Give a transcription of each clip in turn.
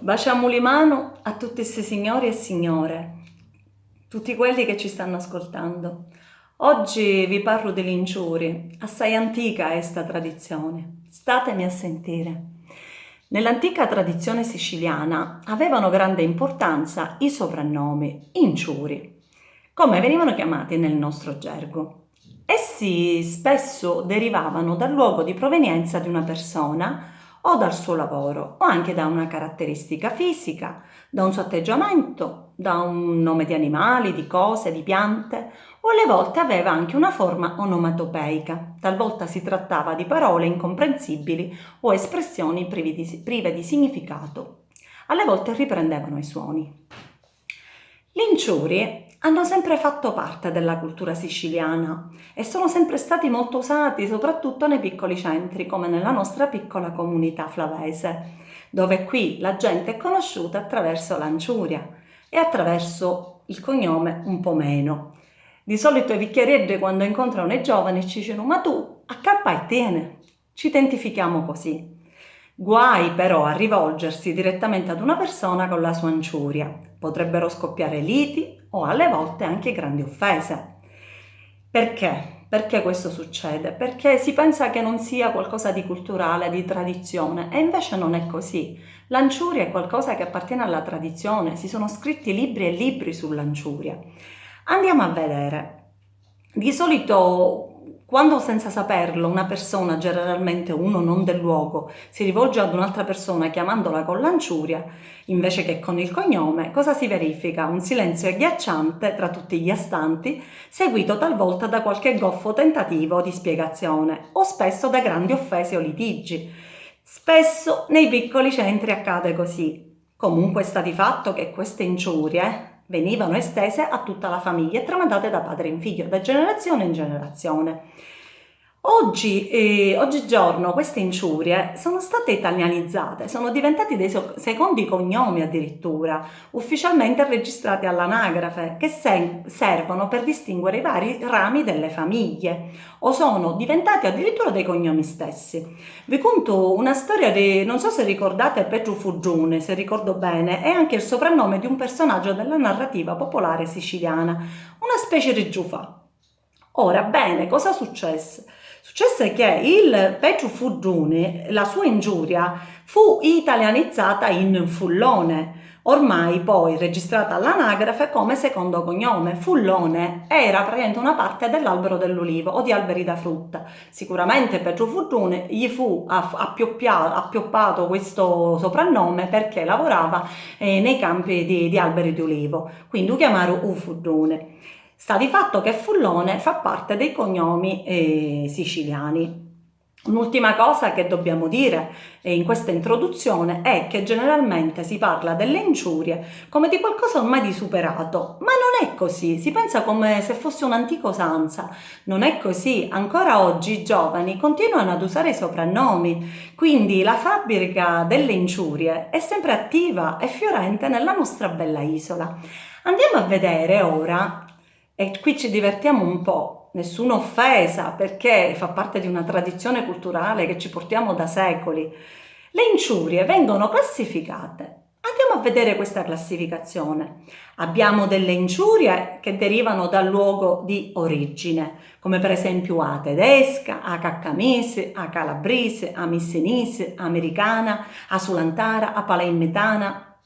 Baciamo le mano a tutti questi signori e signore, tutti quelli che ci stanno ascoltando. Oggi vi parlo dell'inciuri, assai antica è sta tradizione. Statemi a sentire. Nell'antica tradizione siciliana avevano grande importanza i soprannomi inciuri, come venivano chiamati nel nostro gergo. Essi spesso derivavano dal luogo di provenienza di una persona o dal suo lavoro o anche da una caratteristica fisica, da un suo atteggiamento, da un nome di animali, di cose, di piante, o alle volte aveva anche una forma onomatopeica. Talvolta si trattava di parole incomprensibili o espressioni prive di significato. Alle volte riprendevano i suoni. Gli inciuri hanno sempre fatto parte della cultura siciliana e sono sempre stati molto usati soprattutto nei piccoli centri come nella nostra piccola comunità flavese, dove qui la gente è conosciuta attraverso l'anciuria e attraverso il cognome un po' meno. Di solito i vicchierieggi quando incontrano i giovani ci dicono «Ma tu, a K tiene?» Ci identifichiamo così. Guai però a rivolgersi direttamente ad una persona con la sua anciuria. Potrebbero scoppiare liti o alle volte anche grandi offese. Perché? Perché questo succede? Perché si pensa che non sia qualcosa di culturale, di tradizione, e invece non è così. L'anciuria è qualcosa che appartiene alla tradizione, si sono scritti libri e libri sull'anciuria. Andiamo a vedere. Di solito, quando senza saperlo una persona, generalmente uno non del luogo, si rivolge ad un'altra persona chiamandola con l'anciuria, invece che con il cognome, cosa si verifica? Un silenzio agghiacciante tra tutti gli astanti, seguito talvolta da qualche goffo tentativo di spiegazione, o spesso da grandi offese o litigi. Spesso nei piccoli centri accade così. Comunque sta di fatto che queste ingiurie venivano estese a tutta la famiglia e tramandate da padre in figlio, da generazione in generazione. Oggigiorno queste inciurie sono state italianizzate, sono diventati dei secondi cognomi addirittura, ufficialmente registrati all'anagrafe, che servono per distinguere i vari rami delle famiglie, o sono diventati addirittura dei cognomi stessi. Vi conto una storia di, non so se ricordate Petru Fuggione, se ricordo bene, è anche il soprannome di un personaggio della narrativa popolare siciliana, una specie di Giufà. Ora, bene, cosa successe? Successe che il Petru Fuggione, la sua ingiuria, fu italianizzata in Fullone, ormai poi registrata all'anagrafe come secondo cognome. Fullone era praticamente una parte dell'albero dell'ulivo o di alberi da frutta. Sicuramente Petru Fuggione gli fu appioppato questo soprannome perché lavorava nei campi di alberi di ulivo, quindi lo chiamarono Fuggione. Sta di fatto che Fullone fa parte dei cognomi siciliani. Un'ultima cosa che dobbiamo dire in questa introduzione è che generalmente si parla delle ingiurie come di qualcosa ormai di superato, ma non è così, si pensa come se fosse un'antica usanza, non è così, ancora oggi i giovani continuano ad usare i soprannomi, quindi la fabbrica delle ingiurie è sempre attiva e fiorente nella nostra bella isola. Andiamo a vedere ora. E qui ci divertiamo un po', nessuna offesa perché fa parte di una tradizione culturale che ci portiamo da secoli. Le ingiurie vengono classificate. Andiamo a vedere questa classificazione. Abbiamo delle ingiurie che derivano dal luogo di origine, come per esempio a tedesca, a caccamese, a calabrese, a missenese, americana, a sulantara, a palermitana,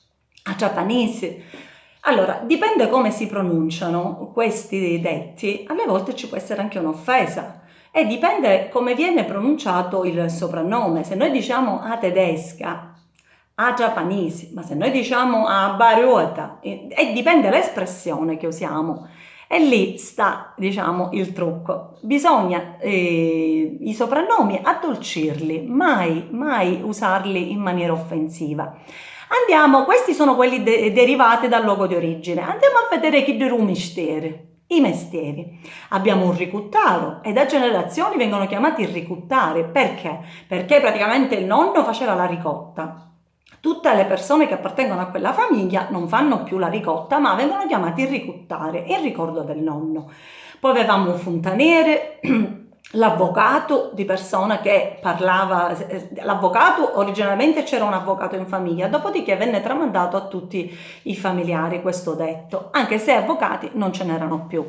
a giapponese. Allora, dipende come si pronunciano questi detti, alle volte ci può essere anche un'offesa e dipende come viene pronunciato il soprannome. Se noi diciamo a tedesca, a giapponese, ma se noi diciamo a bariota, e dipende l'espressione che usiamo. E lì sta, diciamo, il trucco. Bisogna i soprannomi addolcirli, mai usarli in maniera offensiva. Questi sono quelli derivati dal luogo di origine. Andiamo a vedere chi i mestieri. Abbiamo un ricuttaro e da generazioni vengono chiamati ricuttari. Perché? Perché praticamente il nonno faceva la ricotta. Tutte le persone che appartengono a quella famiglia non fanno più la ricotta, ma vengono chiamati ricuttare in ricordo del nonno. Poi avevamo un fontaniere, l'avvocato di persona che parlava, l'avvocato originalmente c'era un avvocato in famiglia, dopodiché venne tramandato a tutti i familiari questo detto, anche se avvocati non ce n'erano più.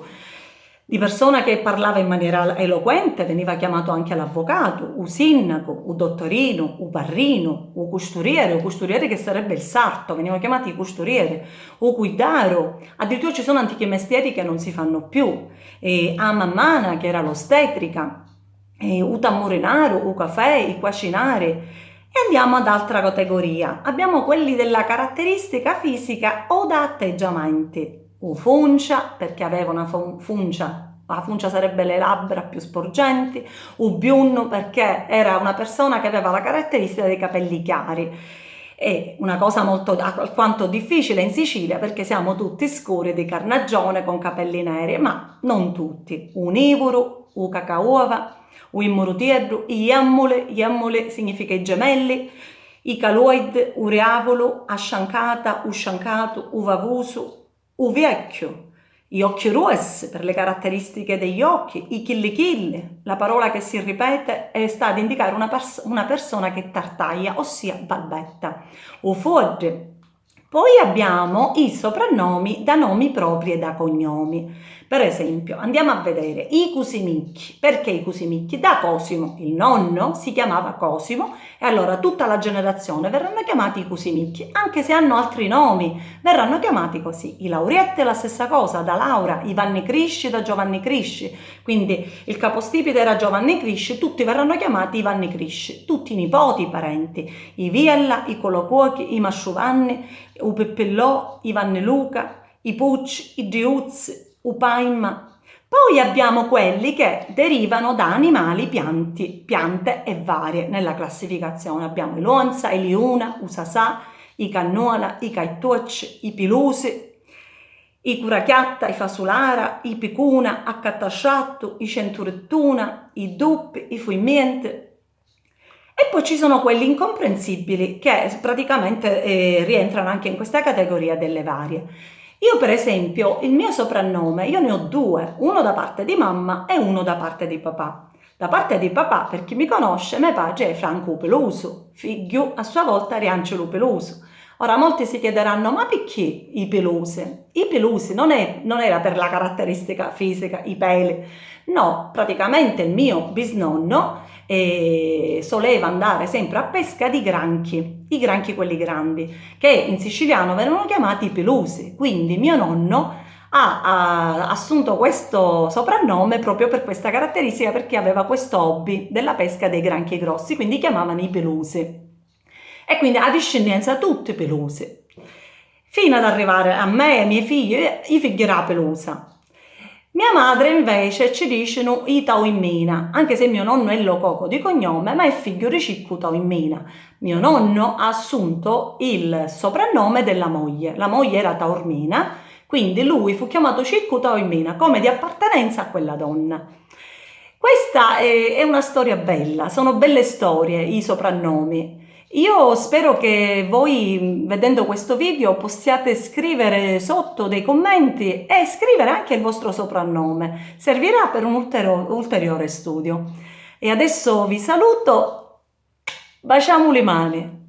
Di persona che parlava in maniera eloquente veniva chiamato anche l'avvocato, u sindaco, u dottorino, u parrino, u custuriere che sarebbe il sarto, venivano chiamati i custurieri, u cuidaro, addirittura ci sono antichi mestieri che non si fanno più, a mammana che era l'ostetrica, u tamburinaro, u caffè, i cucinari. E andiamo ad altra categoria, abbiamo quelli della caratteristica fisica o da atteggiamenti. Funcia, perché aveva una funcia, la funcia sarebbe le labbra più sporgenti, biunno perché era una persona che aveva la caratteristica dei capelli chiari. È una cosa molto alquanto difficile in Sicilia perché siamo tutti scuri di carnagione con capelli neri, ma non tutti. Un ivoro, un cacaova, un immurutiedru, iemmule significa i gemelli, i caloid, ureavolo, asciancata, usciancato, uvavusu, vecchio, gli occhi rossi per le caratteristiche degli occhi, i chilli, la parola che si ripete sta ad indicare una persona che tartaglia, ossia balbetta, o fogge. Poi abbiamo i soprannomi da nomi propri e da cognomi. Per esempio, andiamo a vedere i Cusimicchi. Perché i Cusimicchi? Da Cosimo, il nonno si chiamava Cosimo e allora tutta la generazione verranno chiamati i Cusimicchi, anche se hanno altri nomi, verranno chiamati così. I Laurietti è la stessa cosa, da Laura, i Vanni Crisci da Giovanni Crisci, quindi il capostipite era Giovanni Crisci, tutti verranno chiamati i Vanni Crisci, tutti i nipoti, i parenti, i Viella, i Colocuochi, i Masciuvanni, u Peppellò, i Vanni Luca, i Pucci, i Diuzzi, Upaima. Poi abbiamo quelli che derivano da animali, piante e varie. Nella classificazione abbiamo i Lonza, i Liuna, i Sasà, i Cannuola, i Caittuocci, i Pilusi, i Curachiatta, i Fasulara, i Picuna, a Cattasciattu, i Centurettuna, i Duppi, i Fuimiente. E poi ci sono quelli incomprensibili che praticamente rientrano anche in questa categoria delle varie. Io per esempio, il mio soprannome, io ne ho due, uno da parte di mamma e uno da parte di papà. Da parte di papà, per chi mi conosce, mio padre è Franco Peluso, figlio a sua volta di Angelo Peluso. Ora molti si chiederanno, ma perché i pelusi? I pelusi non era per la caratteristica fisica, i peli. No, praticamente il mio bisnonno soleva andare sempre a pesca di granchi, i granchi quelli grandi, che in siciliano venivano chiamati pelusi. Quindi mio nonno ha assunto questo soprannome proprio per questa caratteristica, perché aveva questo hobby della pesca dei granchi grossi, quindi chiamavano i pelusi. E quindi a discendenza tutti pelusi, fino ad arrivare a me e ai miei figli, i figli era pelusa. Mia madre invece ci dicono i Taoimmina, anche se mio nonno è Lococo di cognome, ma è figlio di Ciccu Taoimmina. Mio nonno ha assunto il soprannome della moglie, la moglie era Taormina, quindi lui fu chiamato Ciccu Taoimmina come di appartenenza a quella donna. Questa è una storia bella, sono belle storie i soprannomi. Io spero che voi, vedendo questo video, possiate scrivere sotto dei commenti e scrivere anche il vostro soprannome. Servirà per un ulteriore studio. E adesso vi saluto, baciamo le mani.